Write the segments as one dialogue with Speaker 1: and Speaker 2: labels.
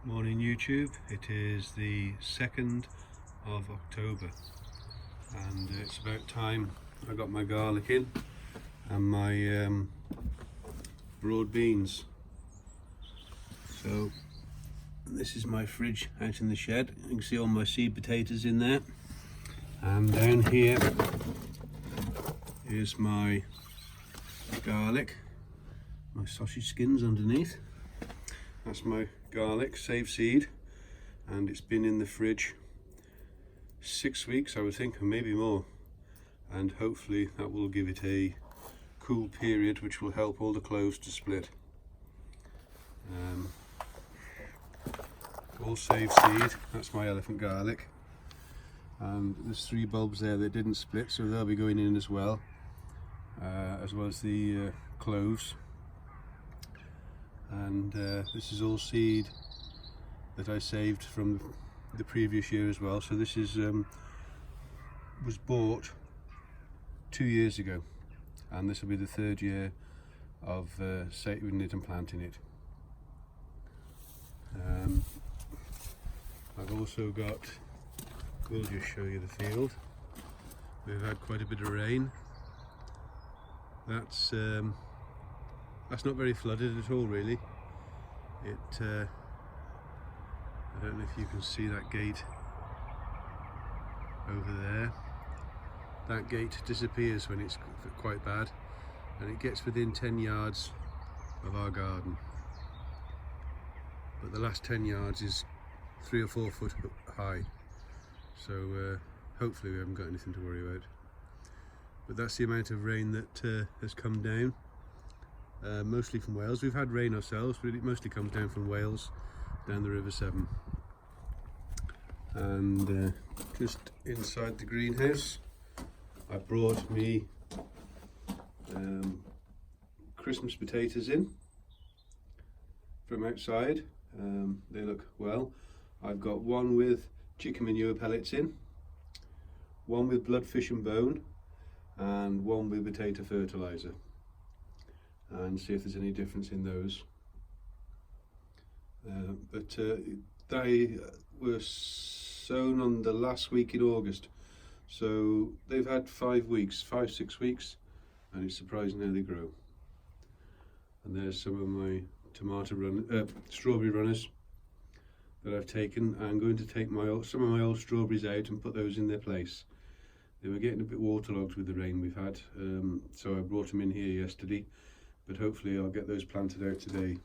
Speaker 1: Morning YouTube, it is the 2nd of October and it's about time I got my garlic in and my broad beans. So this is my fridge out in the shed. You can see all my seed potatoes in there, and down here is my garlic, my sausage skins underneath. That's my garlic, save seed, and it's been in the fridge 6 weeks, I would think, or maybe more, and hopefully that will give it a cool period which will help all the cloves to split. All save seed. That's my elephant garlic, and there's 3 bulbs there that didn't split, so they'll be going in as well as the cloves. And this is all seed that I saved from the previous year as well. So this is was bought 2 years ago, and this will be the 3rd year of saving it and planting it. I've also got, we'll just show you the field. We've had quite a bit of rain. That's not very flooded at all, really. I don't know if you can see that gate over there. That gate disappears when it's quite bad, and it gets within 10 yards of our garden. But the last 10 yards is 3 or 4 foot high, so hopefully we haven't got anything to worry about. But that's the amount of rain that has come down. Mostly from Wales. We've had rain ourselves, but it mostly comes down from Wales, down the River Severn. And just inside the greenhouse, I brought me Christmas potatoes in from outside. They look well. I've got one with chicken manure pellets in, one with bloodfish and bone, and one with potato fertiliser, and see if there's any difference in those. But they were sown on the last week in August, so they've had 5 weeks, 5-6 weeks, and it's surprising how they grow. And there's some of my strawberry runners that I've taken. I'm going to take some of my old strawberries out and put those in their place. They were getting a bit waterlogged with the rain we've had, so I brought them in here yesterday, but hopefully I'll get those planted out today.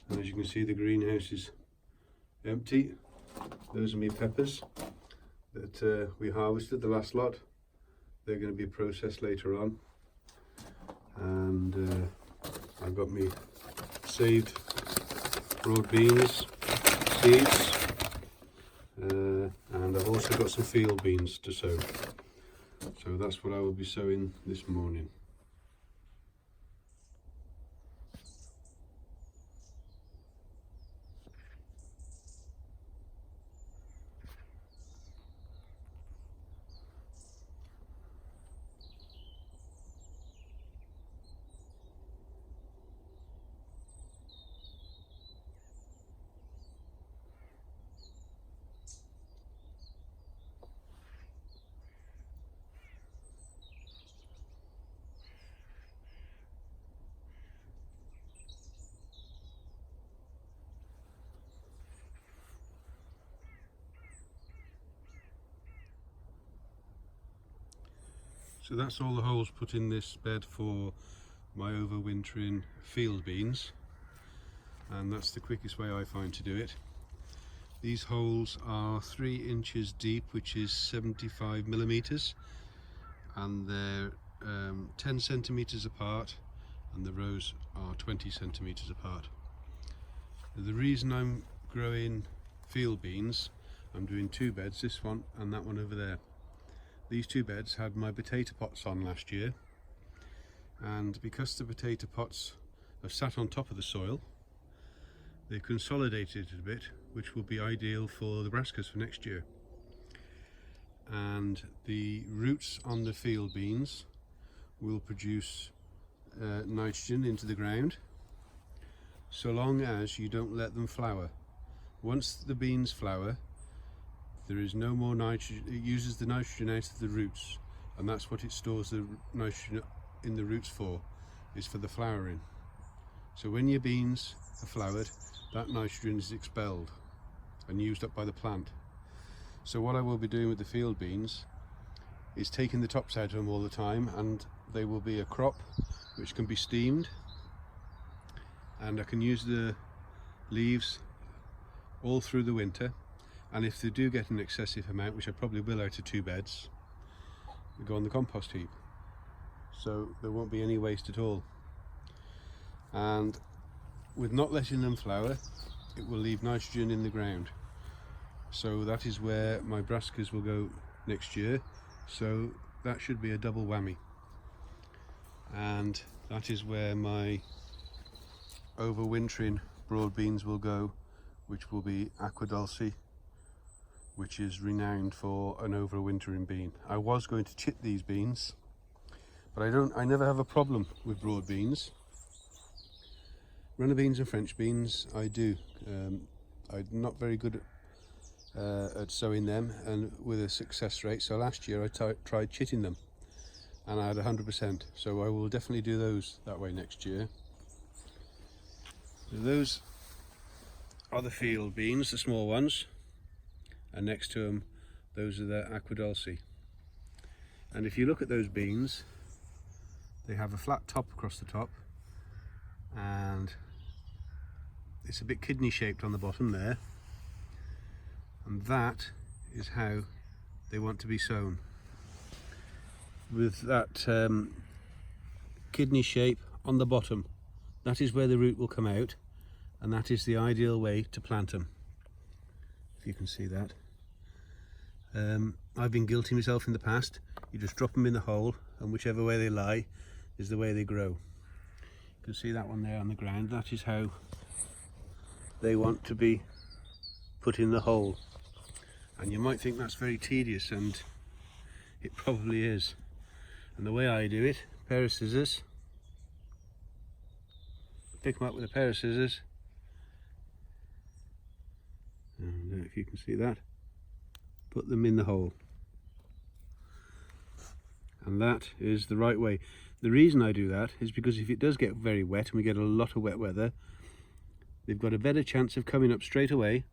Speaker 1: And as you can see, the greenhouse is empty. Those are my peppers that we harvested, the last lot. They're going to be processed later on. And I've got me saved broad beans seeds, and I've also got some field beans to sow. So that's what I will be sowing this morning. So that's all the holes put in this bed for my overwintering field beans, and that's the quickest way I find to do it. These holes are 3 inches deep, which is 75 millimeters, and they're 10 centimeters apart, and the rows are 20 centimeters apart. The reason I'm growing field beans, I'm doing 2 beds, this one and that one over there. These 2 beds had my potato pots on last year, and because the potato pots have sat on top of the soil, they've consolidated it a bit, which will be ideal for the brassicas for next year. And the roots on the field beans will produce nitrogen into the ground, so long as you don't let them flower. Once the beans flower, there is no more nitrogen. It uses the nitrogen out of the roots, and that's what it stores the nitrogen in the roots for, is for the flowering. So when your beans are flowered, that nitrogen is expelled and used up by the plant. So what I will be doing with the field beans is taking the tops out of them all the time, and they will be a crop which can be steamed, and I can use the leaves all through the winter. And if they do get an excessive amount, which I probably will out of 2 beds, they go on the compost heap, so there won't be any waste at all. And with not letting them flower, it will leave nitrogen in the ground, so that is where my brassicas will go next year. So that should be a double whammy, and that is where my overwintering broadbeans will go, which will be aqua dulce, which is renowned for an overwintering bean. I was going to chit these beans, but I never have a problem with broad beans. Runner beans and French beans I do. I'm not very good at sowing them and with a success rate, so last year I tried chitting them and I had 100%, so I will definitely do those that way next year. So those are the field beans, the small ones, and next to them those are the aqua dulce. And if you look at those beans, they have a flat top across the top, and it's a bit kidney shaped on the bottom there, and that is how they want to be sown, with that kidney shape on the bottom. That is where the root will come out, and that is the ideal way to plant them, if you can see that. I've been guilty myself in the past. You just drop them in the hole, and whichever way they lie is the way they grow. You can see that one there on the ground. That is how they want to be put in the hole. And you might think that's very tedious, and it probably is. And the way I do it, pair of scissors, pick them up with a pair of scissors, and if you can see that, put them in the hole. And that is the right way. The reason I do that is because if it does get very wet and we get a lot of wet weather, they've got a better chance of coming up straight away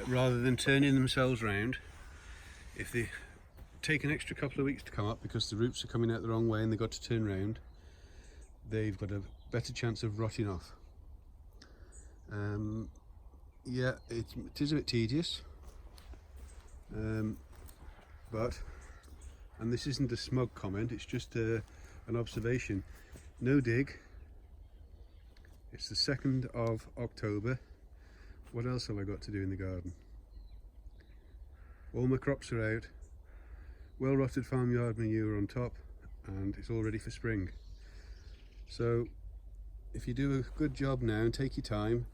Speaker 1: rather than turning themselves round. If they take an extra couple of weeks to come up because the roots are coming out the wrong way and they've got to turn round, they've got a better chance of rotting off. Yeah, it is a bit tedious, but, and this isn't a smug comment, it's just an observation. No dig. It's the 2nd of October. What else have I got to do in the garden? All my crops are out. Well rotted farmyard manure on top, and it's all ready for spring. So if you do a good job now and take your time,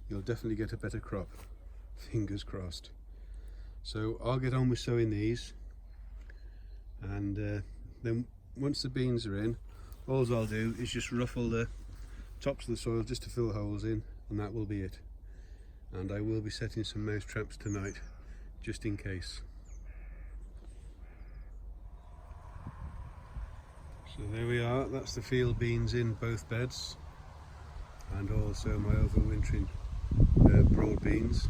Speaker 1: you'll definitely get a better crop. Fingers crossed. So I'll get on with sowing these, and then once the beans are in, all I'll do is just ruffle the tops of the soil just to fill the holes in, and that will be it. And I will be setting some mouse traps tonight, just in case. So there we are, that's the field beans in both beds, and also my overwintering broad beans.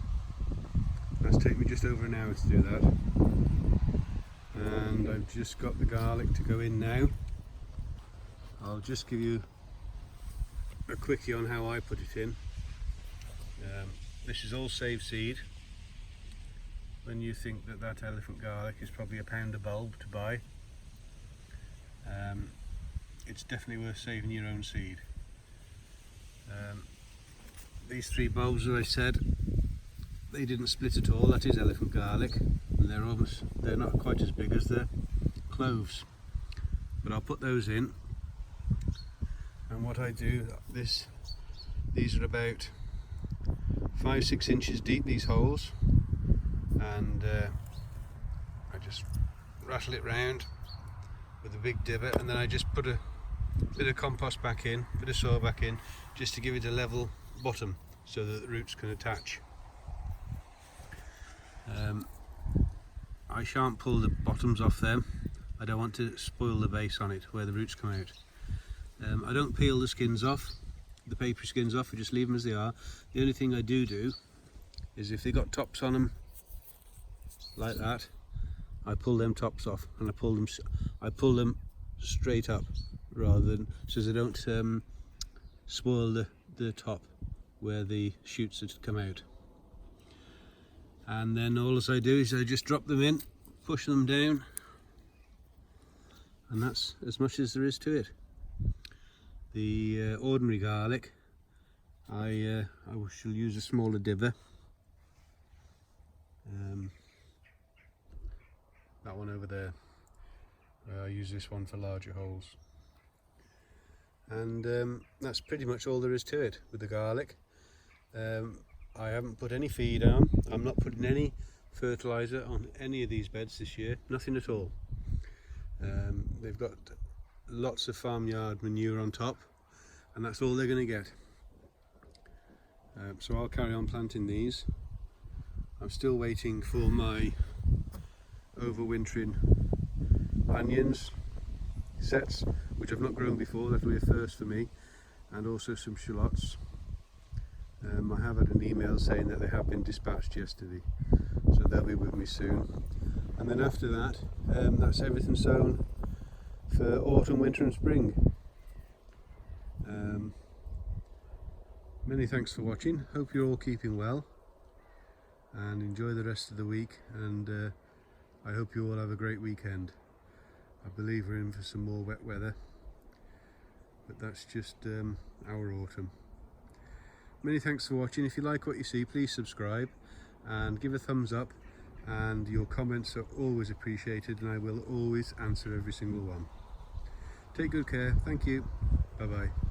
Speaker 1: That's taken me just over an hour to do that. And I've just got the garlic to go in now. I'll just give you a quickie on how I put it in. This is all save seed. When you think that that elephant garlic is probably £1 a bulb to buy, it's definitely worth saving your own seed. These 3 bulbs, as I said, they didn't split at all. That is elephant garlic, and they're not quite as big as the cloves, but I'll put those in. And what I do, these are about 5-6 inches deep, these holes, and I just rattle it round with a big divot, and then I just put a bit of compost back in, a bit of soil back in, just to give it a level bottom. so that the roots can attach. I shan't pull the bottoms off them. I don't want to spoil the base on it where the roots come out. I don't peel the skins off, the papery skins off, I just leave them as they are. The only thing I do is if they got tops on them like that, I pull them tops off, and I pull them straight up rather than so they don't spoil the top where the shoots had come out. And then all I do is I just drop them in, push them down, and that's as much as there is to it. The ordinary garlic, I shall use a smaller dibber. That one over there. I use this one for larger holes. And that's pretty much all there is to it with the garlic. I haven't put any feed on. I'm not putting any fertiliser on any of these beds this year, nothing at all. They've got lots of farmyard manure on top, and that's all they're going to get. So I'll carry on planting these. I'm still waiting for my overwintering onions sets, which I've not grown before. That'll be a first for me, and also some shallots. I have had an email saying that they have been dispatched yesterday, so they'll be with me soon. And then after that, that's everything sown for autumn, winter and spring. Many thanks for watching. Hope you're all keeping well and enjoy the rest of the week, and I hope you all have a great weekend. I believe we're in for some more wet weather, but that's just our autumn. Many thanks for watching. If you like what you see, please subscribe and give a thumbs up, and your comments are always appreciated, and I will always answer every single one. Take good care. Thank you. Bye bye.